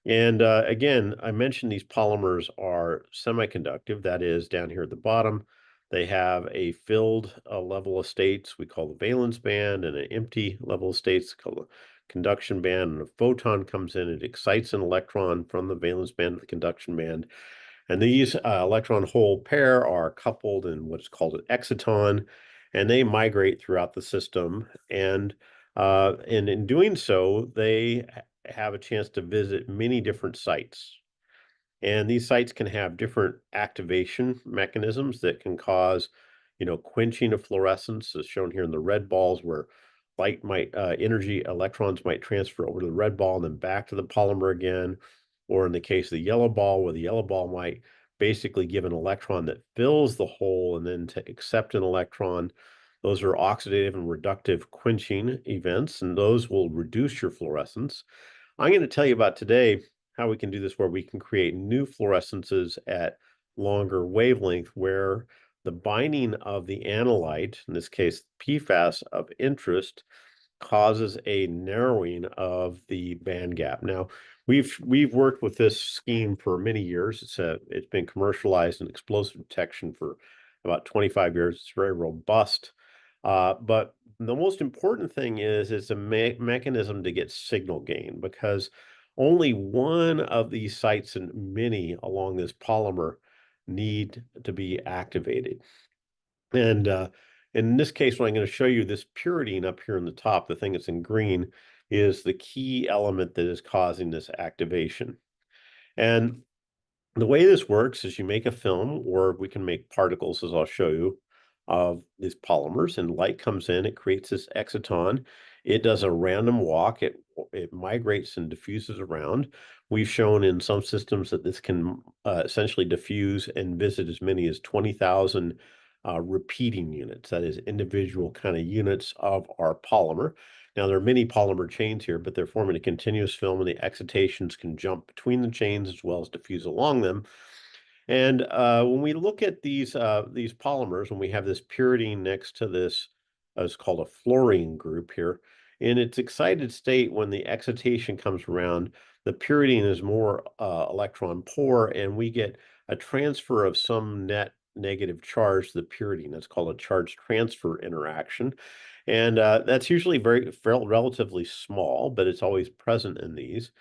And again, I mentioned these polymers are semiconductive. That is, down here at the bottom, they have a filled level of states we call the valence band, and an empty level of states called the conduction band. And a photon comes in, it excites an electron from the valence band to the conduction band. And these electron hole pair are coupled in what's called an exciton, and they migrate throughout the system. And in doing so, they have a chance to visit many different sites. And these sites can have different activation mechanisms that can cause, quenching of fluorescence, as shown here in the red balls, where light might, energy electrons might transfer over to the red ball and then back to the polymer again. Or in the case of the yellow ball, where the yellow ball might basically give an electron that fills the hole and then to accept an electron. Those are oxidative and reductive quenching events, and those will reduce your fluorescence. I'm going to tell you about today how we can do this, where we can create new fluorescences at longer wavelength, where the binding of the analyte, in this case PFAS of interest, causes a narrowing of the band gap. Now, we've worked with this scheme for many years. It's been commercialized in explosive detection for about 25 years. It's very robust. But the most important thing is it's a mechanism to get signal gain, because only one of these sites and many along this polymer need to be activated. And in this case, what I'm going to show you, this pyridine up here in the top, the thing that's in green, is the key element that is causing this activation. And the way this works is you make a film, or we can make particles, as I'll show you, of these polymers, and light comes in, it creates this exciton. It does a random walk, it migrates and diffuses around. We've shown in some systems that this can essentially diffuse and visit as many as 20,000 repeating units, that is individual kind of units of our polymer. Now, there are many polymer chains here, but they're forming a continuous film, and the excitations can jump between the chains as well as diffuse along them. And when we look at these polymers, when we have this pyridine next to this, it's called a fluorine group here, in its excited state, when the excitation comes around, the pyridine is more electron poor, and we get a transfer of some net negative charge to the pyridine. That's called a charge transfer interaction. And that's usually relatively small, but it's always present in these.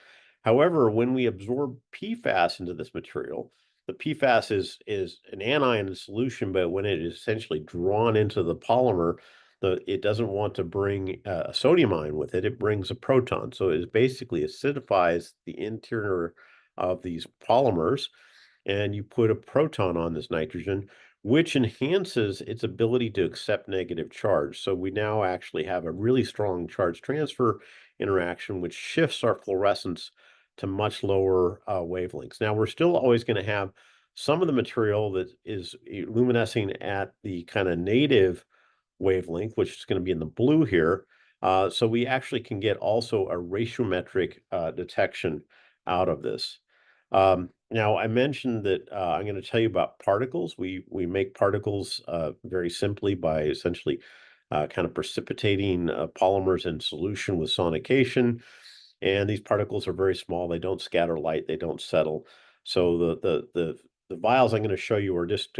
However, when we absorb PFAS into this material, the PFAS is an anion in solution, but when it is essentially drawn into the polymer, it doesn't want to bring a sodium ion with it. It brings a proton. So it basically acidifies the interior of these polymers, and you put a proton on this nitrogen, which enhances its ability to accept negative charge. So we now actually have a really strong charge transfer interaction, which shifts our fluorescence to much lower wavelengths. Now, we're still always going to have some of the material that is luminescing at the kind of native wavelength, which is going to be in the blue here. So we actually can get also a ratiometric detection out of this. Now, I mentioned that I'm going to tell you about particles. We make particles very simply by essentially kind of precipitating polymers in solution with sonication. And these particles are very small. They don't scatter light. They don't settle. So the vials I'm going to show you are just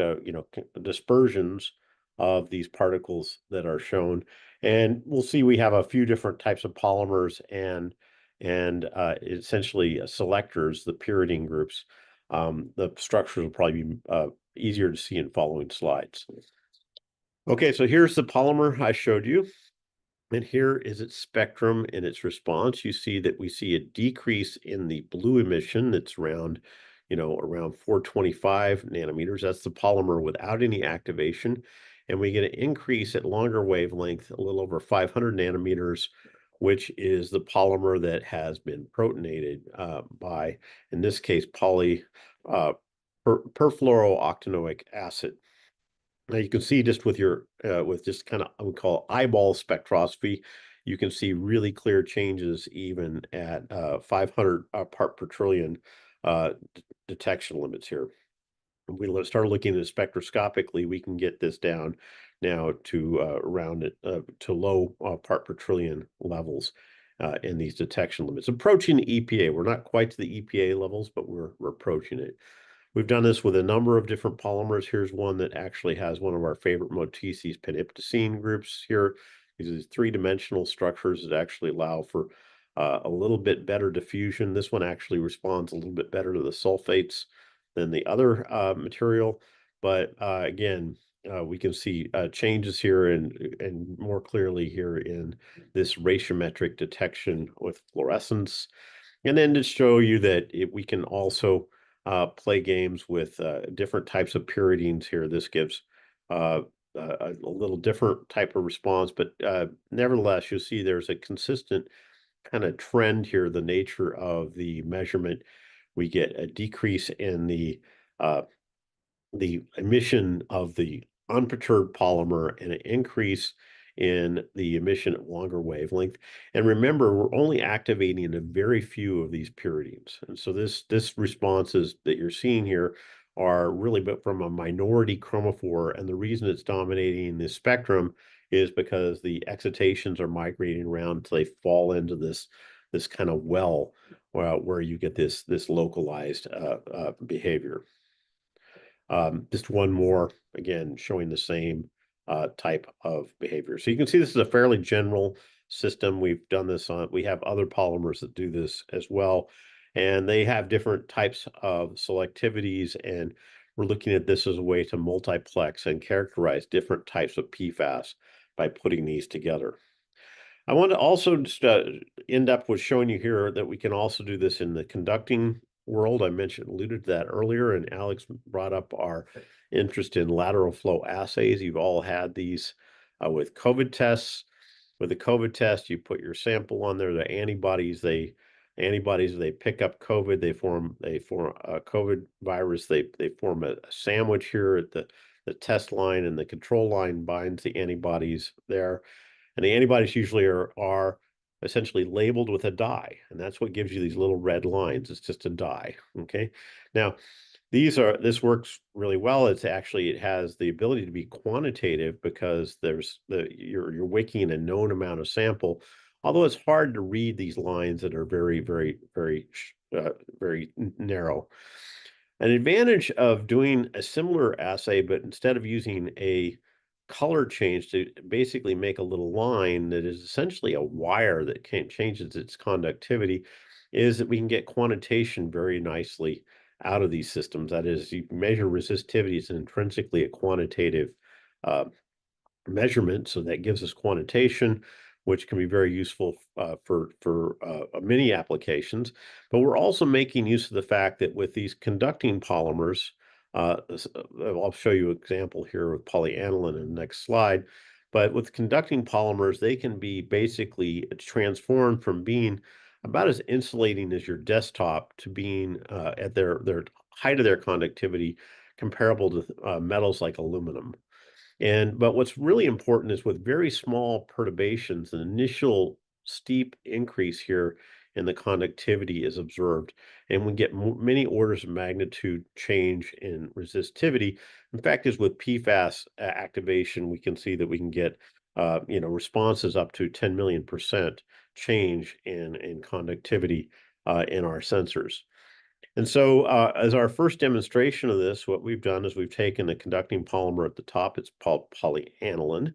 dispersions of these particles that are shown. And we'll see we have a few different types of polymers and essentially selectors, the pyridine groups. The structures will probably be easier to see in following slides. Okay, so here's the polymer I showed you. And here is its spectrum and its response. You see that we see a decrease in the blue emission that's around 425 nanometers. That's the polymer without any activation. And we get an increase at longer wavelength, a little over 500 nanometers, which is the polymer that has been protonated by, in this case, perfluorooctanoic acid. Now you can see just with your with just kind of, I would call eyeball spectroscopy, you can see really clear changes even at 500 part per trillion detection limits here. When we start looking at it spectroscopically, we can get this down now to around to low part per trillion levels. in these detection limits, approaching the EPA. We're not quite to the EPA levels, but we're approaching it. We've done this with a number of different polymers. Here's one that actually has one of our favorite moieties, peniptocene groups here. These are three-dimensional structures that actually allow for a little bit better diffusion. This one actually responds a little bit better to the sulfates than the other material. But again, we can see changes here and more clearly here in this ratiometric detection with fluorescence. And then to show you that we can also play games with different types of pyridines here. This gives a little different type of response, but nevertheless, you'll see there's a consistent kind of trend here, the nature of the measurement. We get a decrease in the emission of the unperturbed polymer and an increase in the emission at longer wavelength. And remember, we're only activating a very few of these pyridines. And so this responses that you're seeing here are really but from a minority chromophore. And the reason it's dominating this spectrum is because the excitations are migrating around until they fall into this kind of well where you get this localized behavior. Just one more, again, showing the same type of behavior. So you can see this is a fairly general system. We've done this on, we have other polymers that do this as well, and they have different types of selectivities, and we're looking at this as a way to multiplex and characterize different types of PFAS by putting these together. I want to also just end up with showing you here that we can also do this in the conducting world. I alluded to that earlier, and Alex brought up our interest in lateral flow assays. You've all had these with COVID tests. With the COVID test, you put your sample on there, the antibodies they pick up COVID, they form a COVID virus, they form a sandwich here at the test line, and the control line binds the antibodies there. And the antibodies usually are essentially labeled with a dye, and that's what gives you these little red lines. It's just a dye. Okay. Now, this works really well. It has the ability to be quantitative because you're wicking a known amount of sample. Although it's hard to read these lines that are very, very, very, very narrow. An advantage of doing a similar assay, but instead of using a color change to basically make a little line that is essentially a wire that changes its conductivity, is that we can get quantitation very nicely out of these systems. That is, you measure resistivity is intrinsically a quantitative measurement, so that gives us quantitation, which can be very useful for many applications. But we're also making use of the fact that with these conducting polymers, I'll show you an example here with polyaniline in the next slide. But with conducting polymers, they can be basically transformed from being about as insulating as your desktop to being at their height of their conductivity comparable to metals like aluminum. But what's really important is with very small perturbations, an initial steep increase here in the conductivity is observed, and we get many orders of magnitude change in resistivity. In fact, as with PFAS activation, we can see that we can get responses up to 10 million% change in conductivity in our sensors. And so as our first demonstration of this, what we've done is we've taken a conducting polymer at the top. It's called polyaniline.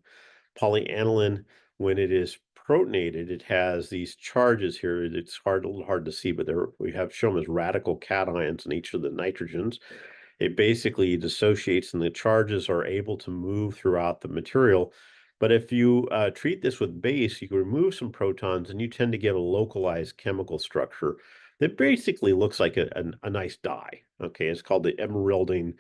Polyaniline, when it is protonated, it has these charges here. It's a little hard to see, but we have shown as radical cations in each of the nitrogens. It basically dissociates, and the charges are able to move throughout the material. But if you treat this with base, you can remove some protons, and you tend to get a localized chemical structure that basically looks like a nice dye. Okay, it's called the emeraldine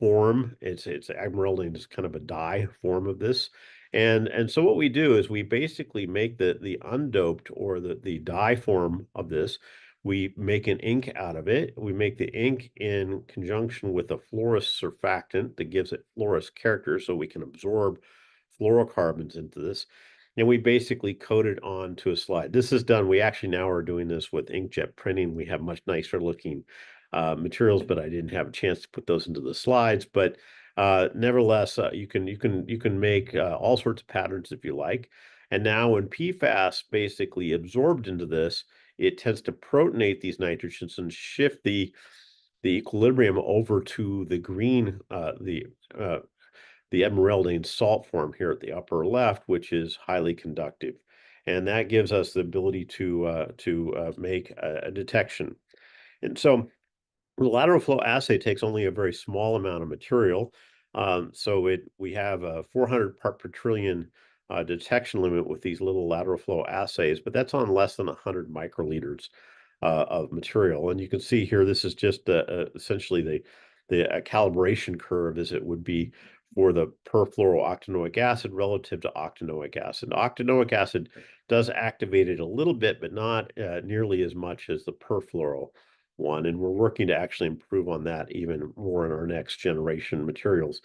form. It's emeraldine is kind of a dye form of this. And so what we do is we basically make the undoped or the dye form of this. We make an ink out of it. We make the ink in conjunction with a fluorous surfactant that gives it fluorous character so we can absorb fluorocarbons into this. And we basically coat it onto a slide. This is done. We actually now are doing this with inkjet printing. We have much nicer looking materials, but I didn't have a chance to put those into the slides. But nevertheless, you can make all sorts of patterns if you like. And now when PFAS basically absorbed into this, it tends to protonate these nitrogens and shift the equilibrium over to the green, the emeraldine salt form here at the upper left, which is highly conductive. And that gives us the ability to make a detection. And so the lateral flow assay takes only a very small amount of material. We have a 400 part per trillion detection limit with these little lateral flow assays, but that's on less than 100 microliters of material. And you can see here, this is just essentially the calibration curve as it would be for the perfluorooctanoic acid relative to octanoic acid. Octanoic acid does activate it a little bit, but not nearly as much as the perfluoro one. And we're working to actually improve on that even more in our next generation materials.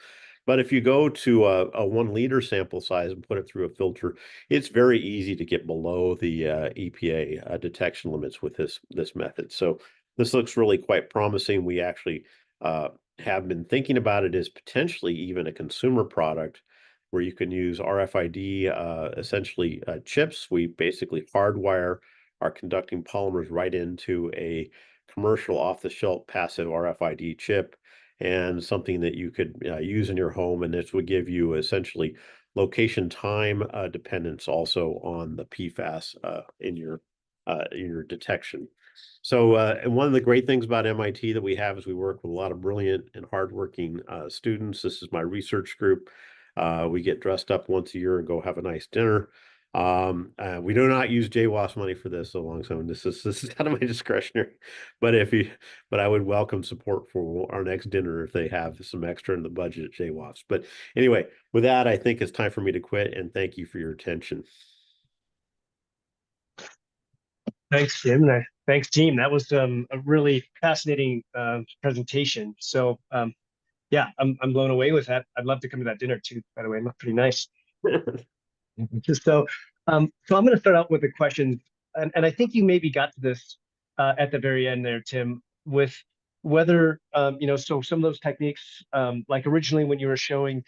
But if you go to a 1 liter sample size and put it through a filter, it's very easy to get below the EPA detection limits with this method. So this looks really quite promising. We actually have been thinking about it as potentially even a consumer product where you can use RFID essentially chips. We basically hardwire our conducting polymers right into a commercial off-the-shelf passive RFID chip, and something that you could use in your home. And this would give you essentially location time dependence also on the PFAS in your detection. So, and one of the great things about MIT that we have is we work with a lot of brilliant and hardworking students. This is my research group. We get dressed up once a year and go have a nice dinner. We do not use JWAS money for this so long. So this is kind of my discretionary, but I would welcome support for our next dinner if they have some extra in the budget at JWAS. But anyway, with that, I think it's time for me to quit, and thank you for your attention. Thanks, Jim. Thanks, team. That was a really fascinating presentation. So yeah, I'm blown away with that. I'd love to come to that dinner too, by the way. It looked pretty nice. So I'm going to start out with a question, and I think you maybe got to this at the very end there, Tim, with whether so some of those techniques, like originally when you were showing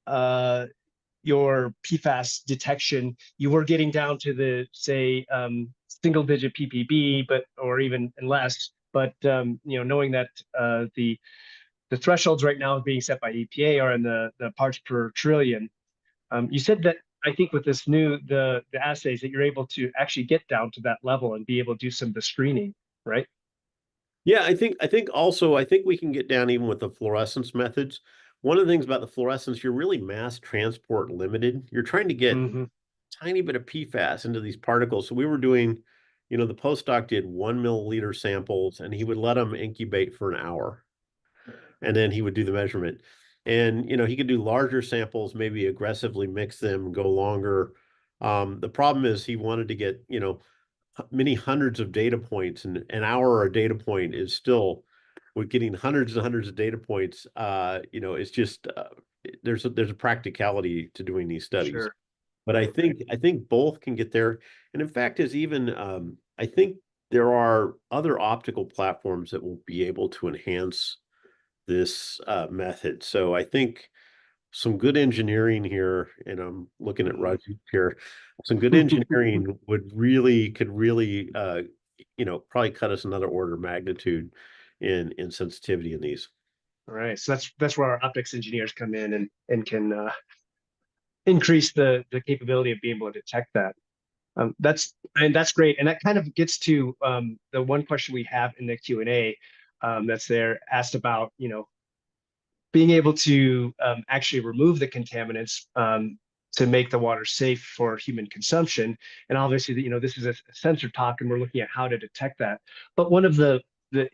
your PFAS detection, you were getting down to the say single-digit ppb, or even less. But knowing that the thresholds right now being set by EPA are in the parts per trillion. You said that I think with this new the assays that you're able to actually get down to that level and be able to do some of the screening, right? Yeah, I think we can get down even with the fluorescence methods. One of the things about the fluorescence, you're really mass transport limited. You're trying to get tiny bit of PFAS into these particles. So we were doing, the postdoc did 1 milliliter samples, and he would let them incubate for an hour, and then he would do the measurement. And he could do larger samples, maybe aggressively mix them, go longer. The problem is he wanted to get many hundreds of data points, and an hour a data point is still, with getting hundreds and hundreds of data points. It's just there's a practicality to doing these studies. Sure. But I think both can get there, and in fact, is even I think there are other optical platforms that will be able to enhance this method. So I think some good engineering here, and I'm looking at Rajeev here, some good engineering could really probably cut us another order of magnitude in sensitivity in these. All right, so that's where our optics engineers come in and can increase the capability of being able to detect that. That's great, and that kind of gets to the one question we have in the Q&A that's there, asked about being able to actually remove the contaminants to make the water safe for human consumption. And obviously, this is a sensor talk, and we're looking at how to detect that. But one of the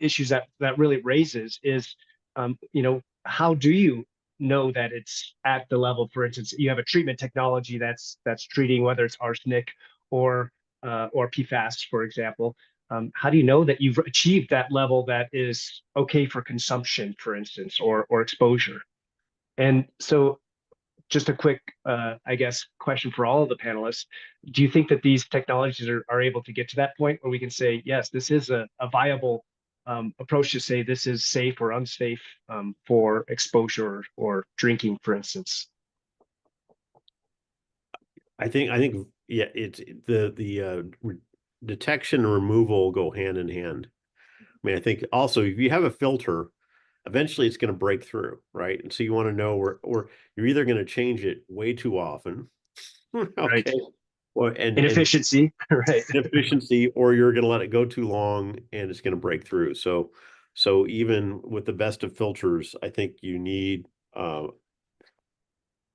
issues that really raises is, how do you know that it's at the level? For instance, you have a treatment technology that's treating, whether it's arsenic or PFAS, for example. How do you know that you've achieved that level that is okay for consumption, for instance, or exposure? And so just a quick, I guess, question for all of the panelists. Do you think that these technologies are able to get to that point where we can say, yes, this is a viable approach to say this is safe or unsafe for exposure or drinking, for instance? I think yeah, it's detection and removal go hand in hand. I mean, I think also if you have a filter, eventually it's going to break through, right? And so you want to know or you're either going to change it way too often, Right. okay, or Inefficiency, right? inefficiency, or you're going to let it go too long and it's going to break through. So even with the best of filters, I think you need a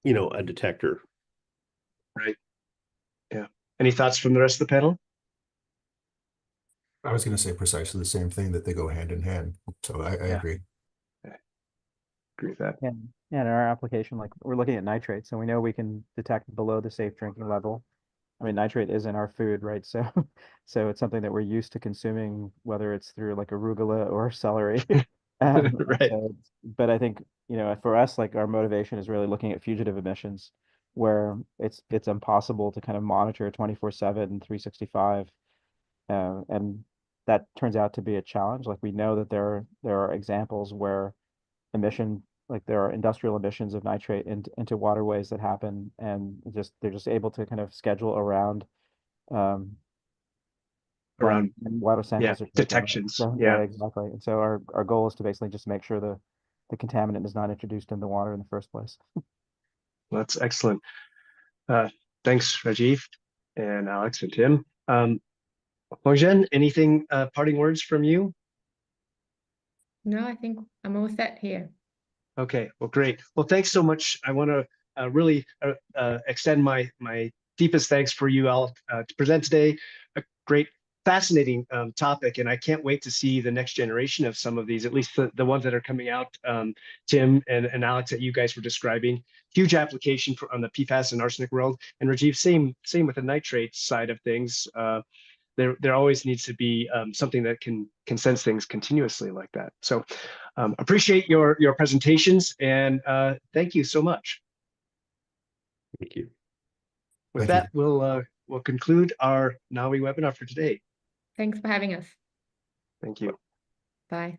detector. Right. Yeah. Any thoughts from the rest of the panel? I was going to say precisely the same thing, that they go hand in hand. So I Yeah. agree. Agree with that. And in our application, like we're looking at nitrates, so we know we can detect below the safe drinking level. I mean, nitrate is in our food, right? So, so it's something that we're used to consuming, whether it's through like arugula or celery. Right. But I think, for us, like our motivation is really looking at fugitive emissions, where it's impossible to kind of monitor 24/7, 365. And that turns out to be a challenge. Like we know that there are examples where there are industrial emissions of nitrate into waterways that happen, and they're just able to kind of schedule around when water samples are taken. detections. So, Yeah. exactly. And so our goal is to basically just make sure the contaminant is not introduced in the water in the first place. Well, that's excellent. Thanks, Rajeev and Alex and Tim. Hongzhen, anything, parting words from you? No, I think I'm all set here. Okay, well, great. Well, thanks so much. I want to really extend my deepest thanks for you all to present today. A great, fascinating topic, and I can't wait to see the next generation of some of these, at least the ones that are coming out, Tim and Alex, that you guys were describing. Huge application on the PFAS and arsenic world. And Rajeev, same with the nitrate side of things. There always needs to be something that can sense things continuously like that. So appreciate your presentations, and thank you so much. Thank you. With Thank that, we'll conclude our NAWI webinar for today. Thanks for having us. Thank you. Bye.